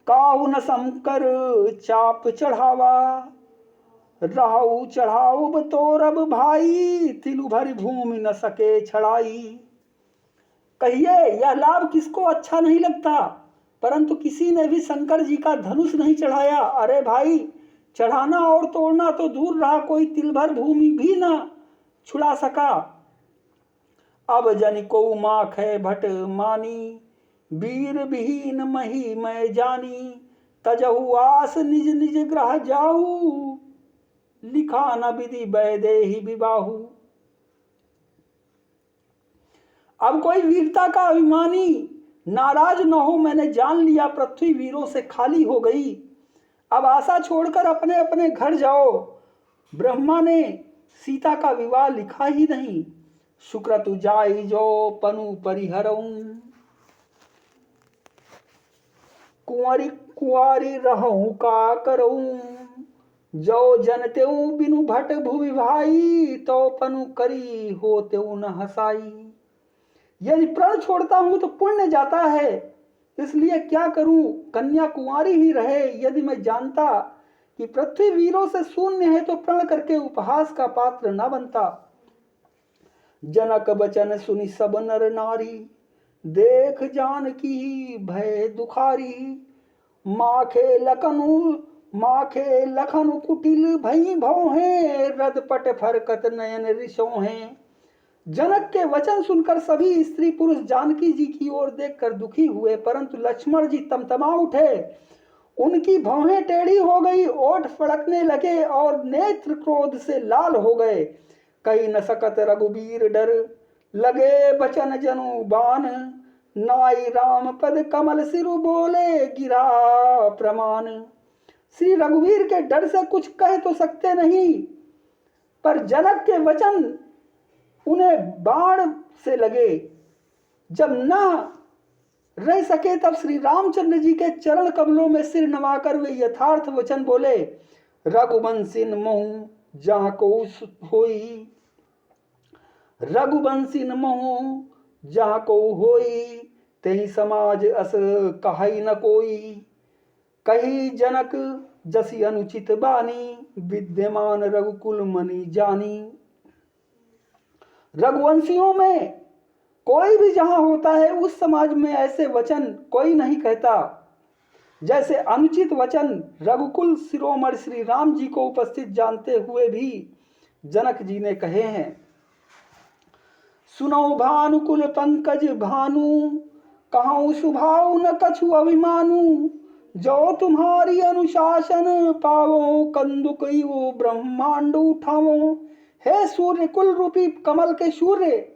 काहु न शंकर चाप चढ़ावा। रहु चढ़ाऊ तोरब भाई, तिलु भरी भूमि न सके छड़ाई। कहिए यह लाभ किसको अच्छा नहीं लगता, परंतु किसी ने भी शंकर जी का धनुष नहीं चढ़ाया। अरे भाई, चढ़ाना और तोड़ना तो दूर रहा, कोई तिल भर भूमि भी ना छुड़ा सका। अब जन को माख है भट मानी, वीर विहीन मही मैं जानी। तजहु आस निज निज ग्रह जाहू, लिखा न विधि बैदेही विबाहु। अब कोई वीरता का अभिमानी नाराज न हो, मैंने जान लिया पृथ्वी वीरों से खाली हो गई। अब आशा छोड़कर अपने अपने घर जाओ। ब्रह्मा ने सीता का विवाह लिखा ही नहीं, शुक्र तु जाई जो पनु परिहरऊं। कुंवरी कुंवारी रहूं का करऊं, जो जनतेऊ बिनु भट भुवि भाई, तो पनु करी होतेऊ न हसाई। यदि प्रण छोड़ता हूं तो पुण्य जाता है, इसलिए क्या करूं, कन्या कुंवारी ही रहे। यदि मैं जानता कि पृथ्वी वीरों से शून्य है तो प्रण करके उपहास का पात्र न बनता। जनक बचन सुनि सब नर नारी, देख जान की भय दुखारी। माखे लखनु कुटिल भई भौहें, रदपट फरकत नयन ऋषोहें। जनक के वचन सुनकर सभी स्त्री पुरुष जानकी जी की ओर देखकर दुखी हुए, परंतु लक्ष्मण जी तमतमा उठे। उनकी भौहें टेढ़ी हो गई, ओठ फड़कने लगे और नेत्र क्रोध से लाल हो गए। कही न सकत रघुबीर डर, लगे बचन जनु बान। नाई राम पद कमल सिरु बोले, गिरा प्रमाण। श्री रघुवीर के डर से कुछ कह तो सकते नहीं, पर जनक के वचन उन्हें बाण से लगे। जब न रह सके तब श्री रामचंद्र जी के चरण कमलों में सिर नवाकर वे यथार्थ वचन बोले। रघुवंशीन मोह जहाँ को होई, रघुवंशीन मोह जहाँ को होई, तेहि समाज अस कहाई न कोई। कही जनक जसी अनुचित बानी, विद्यमान रघुकुल मनि जानी। रघुवंशियों में कोई भी जहां होता है उस समाज में ऐसे वचन कोई नहीं कहता, जैसे अनुचित वचन रघुकुल शिरोमणि श्री राम जी को उपस्थित जानते हुए भी जनक जी ने कहे हैं। सुनो भानुकुल पंकज भानु, कहूँ सुभाव न कछु अभिमानु। जो तुम्हारी अनुशासन पावो, कंदुक वो ब्रह्मांड उठावो। हे सूर्य कुल रूपी कमल के सूर्य,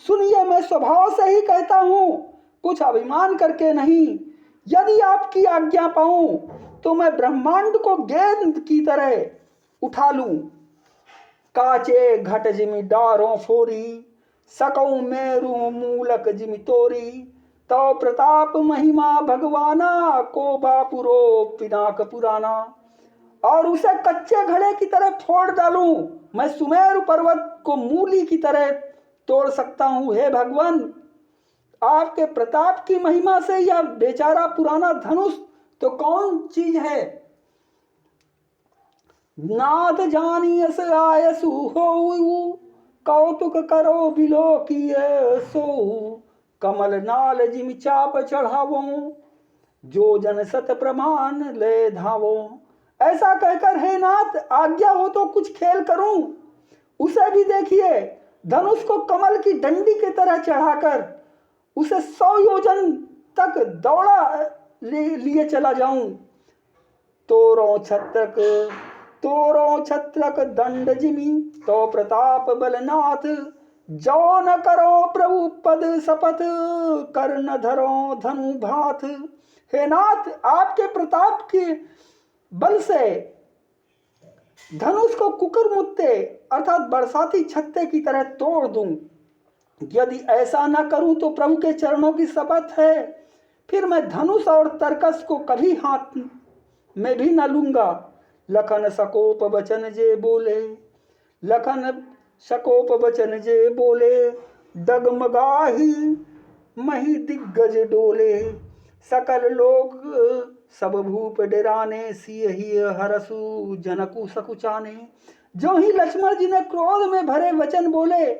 सुनिए मैं स्वभाव से ही कहता हूँ, कुछ अभिमान करके नहीं। यदि आपकी आज्ञा पाऊं तो मैं ब्रह्मांड को गेंद की तरह उठा लूं। काचे घट जिमि डारों फोरी, सकऊं मेरु मूलक जिमि तोरी। तो प्रताप महिमा भगवाना, को बापुरो पिनाक पुराना। और उसे कच्चे घड़े की तरह फोड़ डालूं, मैं सुमेरु पर्वत को मूली की तरह तोड़ सकता हूं। हे भगवान, आपके प्रताप की महिमा से यह बेचारा पुराना धनुष तो कौन चीज है। नाथ जानियस आयसु हो, कौतुक करो बिलो की सो। कमल नाल जिमि चाप चढ़ावो, जो जन सत प्रमाण ले धावो। ऐसा कहकर हे नाथ, आज्ञा हो तो कुछ खेल करूं। उसे भी देखिए, धनुष को कमल की डंडी की तरह चढ़ाकर उसे 100 योजन तक दौड़ा लिए चला जाऊं। तोरो छत्रक दंड जिमि, तो प्रताप बलनाथ। जो न करो प्रभु पद शपथ, कर न धरो धनु भाथ। हे नाथ, आपके प्रताप के बल से धनुष को कुकर मुत्ते अर्थात बरसाती छत्ते की तरह तोड़ दूं। यदि ऐसा न करूं तो प्रभु के चरणों की शपथ है, फिर मैं धनुष और तरकस को कभी हाथ में भी न लूंगा। लखन सकोप बचन जे बोले, लखन सकोप बचन जे बोले। डगमगाही मही दिग्गज डोले, सकल लोग सब भूप डराने। सियहि हरसु जनकु सकुचाने। जो ही लक्ष्मण जी ने क्रोध में भरे वचन बोले,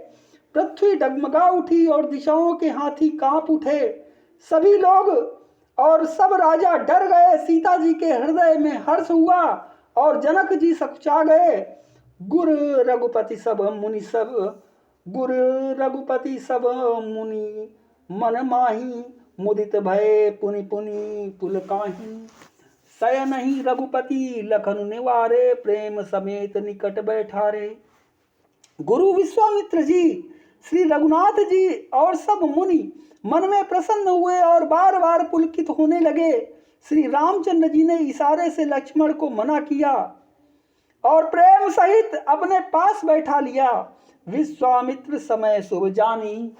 पृथ्वी डगमगा उठी और दिशाओं के हाथी कांप उठे। सभी लोग और सब राजा डर गए। सीता जी के हृदय में हर्ष हुआ और जनक जी सकुचा गए। गुर रघुपति सब मुनि मन माही। मुदित भय पुनि पुनि पुलकाही। शयन ही रघुपति लखन निवारे, प्रेम समेत निकट बैठारे। गुरु विश्वामित्र जी श्री रघुनाथ जी और सब मुनि मन में प्रसन्न हुए और बार बार पुलकित होने लगे। श्री रामचंद्र जी ने इशारे से लक्ष्मण को मना किया और प्रेम सहित अपने पास बैठा लिया। विश्वामित्र समय शुभ जानी,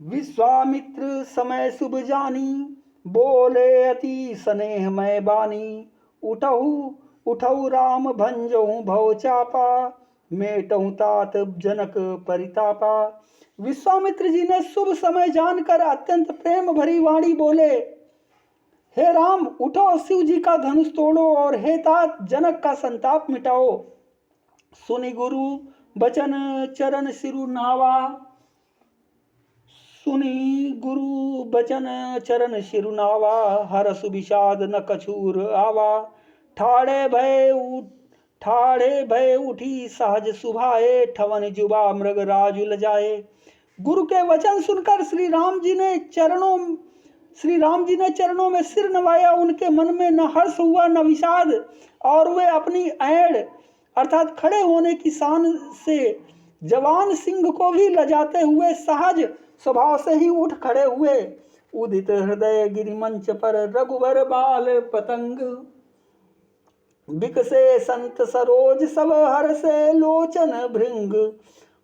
विश्वामित्र समय शुभ जानी, बोले अति स्नेह मैं बानी। उठहु उठहु राम भंजहु भव चापा, मेटहु तात जनक परितापा। विश्वामित्र जी ने शुभ समय जानकर अत्यंत प्रेम भरी वाणी बोले, हे राम उठो, शिव जी का धनुष तोड़ो और हे तात जनक का संताप मिटाओ। सुनि गुरु बचन चरण सिरु नावा, सुनि गुरु बचन चरण सिरु नावा। हरसु विषाद न कछूर आवा, ठाड़े भय उठी सहज सुभाए। ठवन जुबा मृग राजु लजाए। गुरु के वचन सुनकर श्री राम जी ने चरणों में सिर नवाया। उनके मन में न हर्ष हुआ न विषाद, और वे अपनी ऐड़ अर्थात खड़े होने की शान से जवान सिंह को भी लजाते हुए सहज स्वभाव से ही उठ खड़े हुए। उदित हृदय गिरिमंच पर रघुवर बाल पतंग, बिकसे संत सरोज सब हर्षे लोचन भृंग।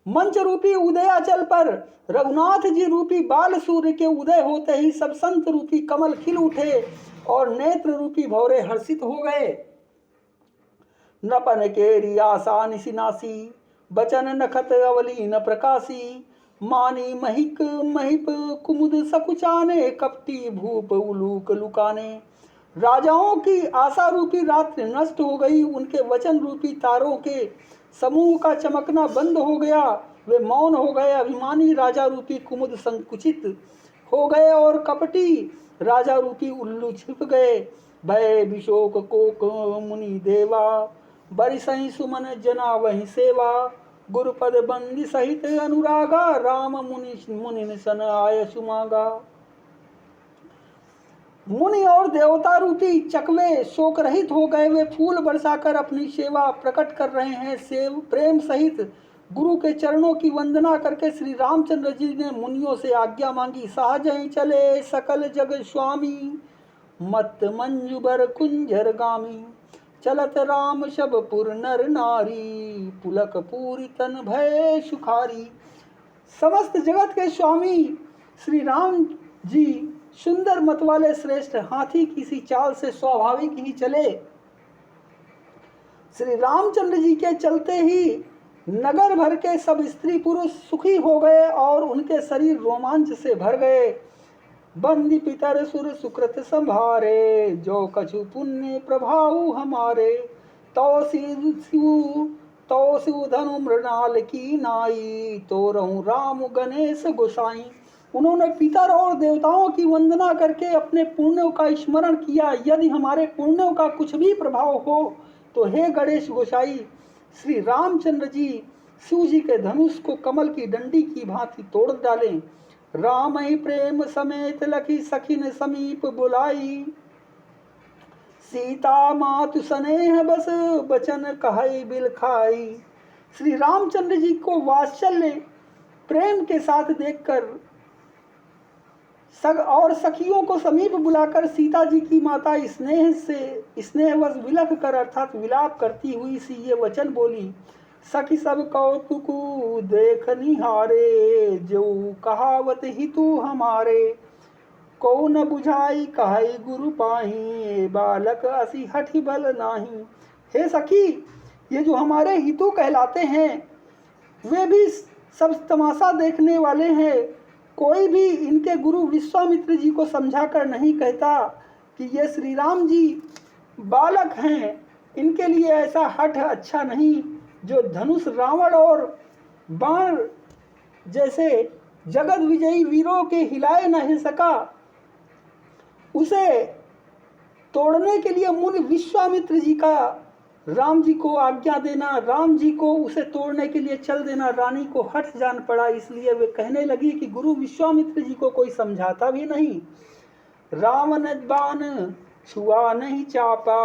मंच रूपी उदयाचल पर रघुनाथ जी रूपी बाल सूर्य के उदय होते ही सब संत रूपी कमल खिल उठे और नेत्र रूपी भौरे हर्षित हो गए। नपन के रियासा निशिनासी, बचन नखत अवली न प्रकाशी। मानी महिक महिप कुमुद सकुचाने, कपटी भूप उलूक लुकाने। राजाओं की आशा रूपी रात्रि नष्ट हो गई। उनके वचन रूपी तारों के समूह का चमकना बंद हो गया। वे मौन हो गए। अभिमानी राजा रूपी कुमुद संकुचित हो गए और कपटी राजा रूपी उल्लू छिप गए। भय विशोक कोक मुनि देवा, बरिसहि सुमन जना वही सेवा। गुरुपद बंदी सहित अनुरागा, राम मुनि सन आय सुमागा। मुनि और देवता रूपी चकवे शोक रहित हो गए। वे फूल बरसाकर अपनी सेवा प्रकट कर रहे हैं। सेव प्रेम सहित गुरु के चरणों की वंदना करके श्री रामचंद्र जी ने मुनियों से आज्ञा मांगी। सहज ही चले सकल जग स्वामी, मत मंजुबर कुंजर गामी। चलत राम शब पुर नर नारी, पुलक पूरी तन भय सुखारी। समस्त जगत के स्वामी श्री राम जी सुंदर मत वाले श्रेष्ठ हाथी की सी चाल से स्वाभाविक ही चले। श्री रामचंद्र जी के चलते ही नगर भर के सब स्त्री पुरुष सुखी हो गए और उनके शरीर रोमांच से भर गए। बंदी पितर सुर सुकृत संभारे, जो कछु पुण्य प्रभाव हमारे। तो शिव धनु मृणाल की नाई, तो रहूं राम गणेश गोसाई। उन्होंने पितर और देवताओं की वंदना करके अपने पुण्यों का स्मरण किया। यदि हमारे पुण्यों का कुछ भी प्रभाव हो तो हे गणेश गोसाई, श्री रामचंद्र जी शिव जी के धनुष को कमल की डंडी की भांति तोड़ डालें। राम ही प्रेम समेत लखी सखिन समीप बुलाई, सीता मातु स्नेह बस बचन कहई बिल खाई। श्री रामचंद्र जी को वात्सल्य प्रेम के साथ देखकर और सखियों को समीप बुलाकर सीता जी की माता स्नेहवश विलख कर अर्थात विलाप करती हुई सी ये वचन बोली। सखी सब कौतुक देख निहारे, जो कहावत ही तू हमारे। को न बुझाई कहाई गुरु पाही, बालक असी हठि बल नाही। हे सखी, ये जो हमारे हितू कहलाते हैं वे भी सब तमाशा देखने वाले हैं। कोई भी इनके गुरु विश्वामित्र जी को समझाकर नहीं कहता कि ये श्री राम जी बालक हैं। इनके लिए ऐसा हठ अच्छा नहीं। जो धनुष रावण और बाण जैसे जगत विजयी वीरों के हिलाए नहीं सका, उसे तोड़ने के लिए मुनि विश्वामित्र जी का राम जी को आज्ञा देना, राम जी को उसे तोड़ने के लिए चल देना रानी को हठ जान पड़ा। इसलिए वे कहने लगी कि गुरु विश्वामित्र जी को कोई समझाता भी नहीं। रावण बाण छुआ नहीं चापा,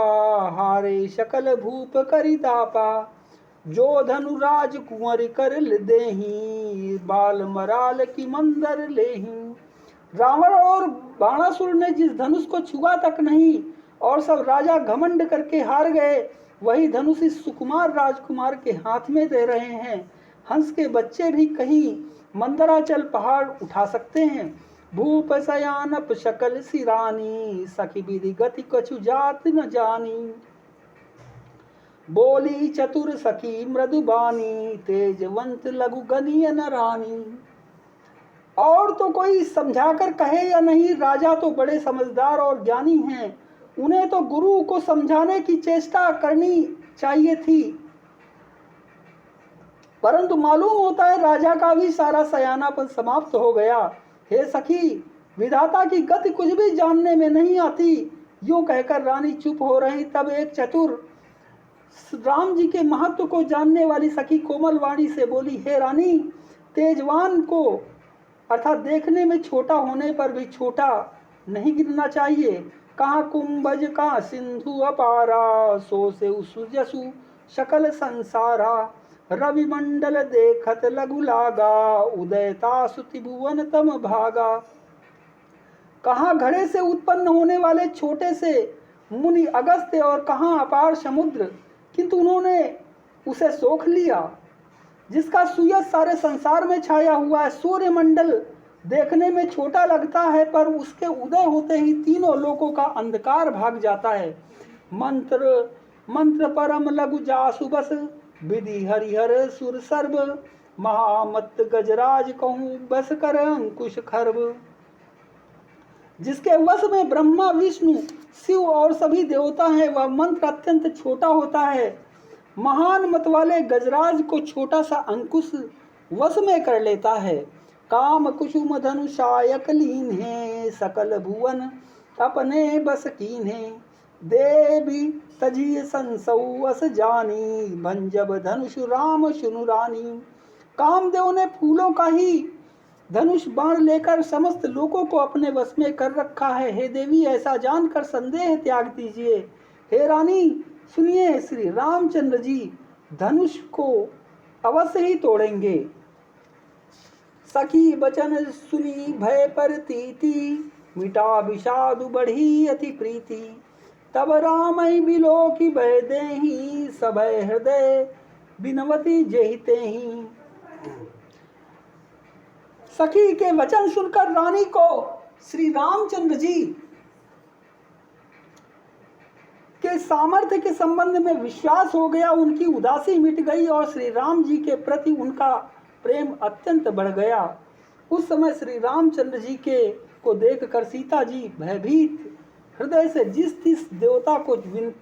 हारे शकल भूप करी तापा। जो धनुराज कुंवर कर देही, बाल मराल की मंदर लेही। रावण और बाणासुर ने जिस धनुष को छुआ तक नहीं और सब राजा घमंड करके हार गए, वही धनुष इस सुकुमार राजकुमार के हाथ में दे रहे हैं। हंस के बच्चे भी कहीं मंदराचल पहाड़ उठा सकते हैं। भूप सयानप शकल सिरानी, सखी विधि गति कछु जात न जानी। बोली चतुर सखी मृदुबानी, तेजवंत लघु गनीय न रानी। और तो कोई समझाकर कहे या नहीं, राजा तो बड़े समझदार और ज्ञानी हैं, उन्हें तो गुरु को समझाने की चेष्टा करनी चाहिए थी, परंतु मालूम होता है राजा का भी सारा सयानापन समाप्त हो गया। हे सखी, विधाता की गति कुछ भी जानने में नहीं आती। यूं कहकर रानी चुप हो रही। तब एक चतुर राम जी के महत्व को जानने वाली सखी कोमल वाणी से बोली, हे रानी, तेजवान को अर्थात देखने में छोटा होने पर भी छोटा नहीं गिनना चाहिए। कहाँ कुंभज कहाँ सिंधु अपारा, सो से सुजसु सकल संसारा। रवि मंडल देखत लघु लागा, उदयता सुति भुवन तम भागा। कहाँ घड़े से उत्पन्न होने वाले छोटे से मुनि अगस्त्य और कहाँ अपार समुद्र, किंतु उन्होंने उसे सोख लिया। जिसका सुयस सारे संसार में छाया हुआ है। सूर्य मंडल देखने में छोटा लगता है, पर उसके उदय होते ही तीनों लोकों का अंधकार भाग जाता है। मंत्र मंत्र परम लघु जासु बस, विधि हरिहर सुर सर्व। महामत गजराज कहूँ बस कर अंकुश खर्व। जिसके वश में ब्रह्मा विष्णु शिव और सभी देवता हैं, वह मंत्र अत्यंत छोटा होता है। महान मत वाले गजराज को छोटा सा अंकुश वश में कर लेता है। काम कुसुम धनुषायक लीन है, सकल भुवन अपने बस कीन है। देवी तजी संसौस जानी, भंजब धनुष राम सुनु रानी। कामदेव ने फूलों का ही धनुष बाण लेकर समस्त लोगों को अपने वश में कर रखा है। हे देवी, ऐसा जानकर संदेह त्याग दीजिए। हे रानी सुनिए, श्री रामचंद्र जी धनुष को अवश्य ही तोड़ेंगे। सखी बचन सुनी भय परतीति, मिटा विषादु बढ़ी अति प्रीति। तब राम बिलो की भय देही, सभय हृदय बिनवती जेहिते ही। सखी के वचन सुनकर रानी को श्री रामचंद्र जी के सामर्थ्य के संबंध में विश्वास हो गया। उनकी उदासी मिट गई और श्री राम जी के प्रति उनका प्रेम अत्यंत बढ़ गया। उस समय श्री रामचंद्र जी के को देखकर सीता जी भयभीत हृदय से जिस देवता को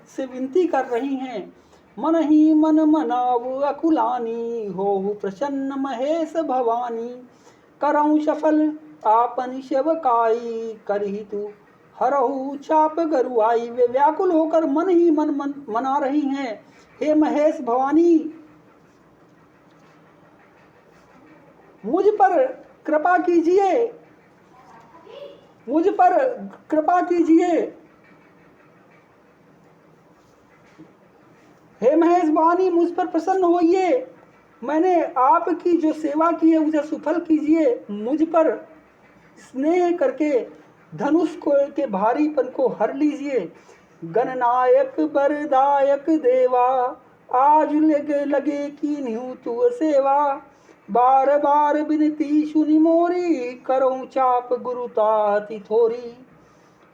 से विनती कर रही हैं, मन ही मन मनाव अकुलानी, हो प्रसन्न महेश भवानी। करऊँ सफल आपन सेवकाई, करही तू हरहु चाप गरुआई। वे व्याकुल होकर मन ही मन मना रही हैं, हे महेश भवानी, मुझ पर कृपा कीजिए, मुझ पर कृपा कीजिए। हे महेश भवानी, मुझ पर प्रसन्न होइए। मैंने आपकी जो सेवा की है उसे सफल कीजिए। मुझ पर स्नेह करके धनुष को के भारीपन को हर लीजिए। गणनायक बरदायक देवा, आज लगे कीन्हू तू सेवा। बार बार बिनती सुनी मोरी, करऊँ चाप गुरुता अति थोरी।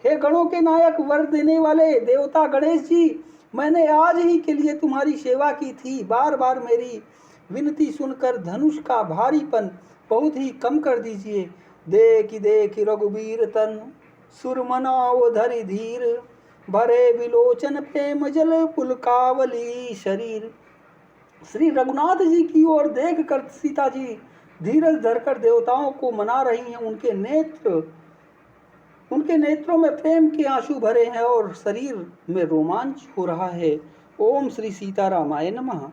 हे गणों के नायक, वर देने वाले देवता गणेश जी, मैंने आज ही के लिए तुम्हारी सेवा की थी। बार बार मेरी विनती सुनकर धनुष का भारीपन बहुत ही कम कर दीजिए। देख रघुबीर तन, सुरमनाओ धरि धीर। भरे विलोचन प्रेम जल पुलकावली शरीर। श्री रघुनाथ जी की ओर देख कर सीता जी धीरज धरकर देवताओं को मना रही हैं। उनके नेत्रों में प्रेम के आंसू भरे हैं और शरीर में रोमांच हो रहा है। ओम श्री सीतारामाय नमः।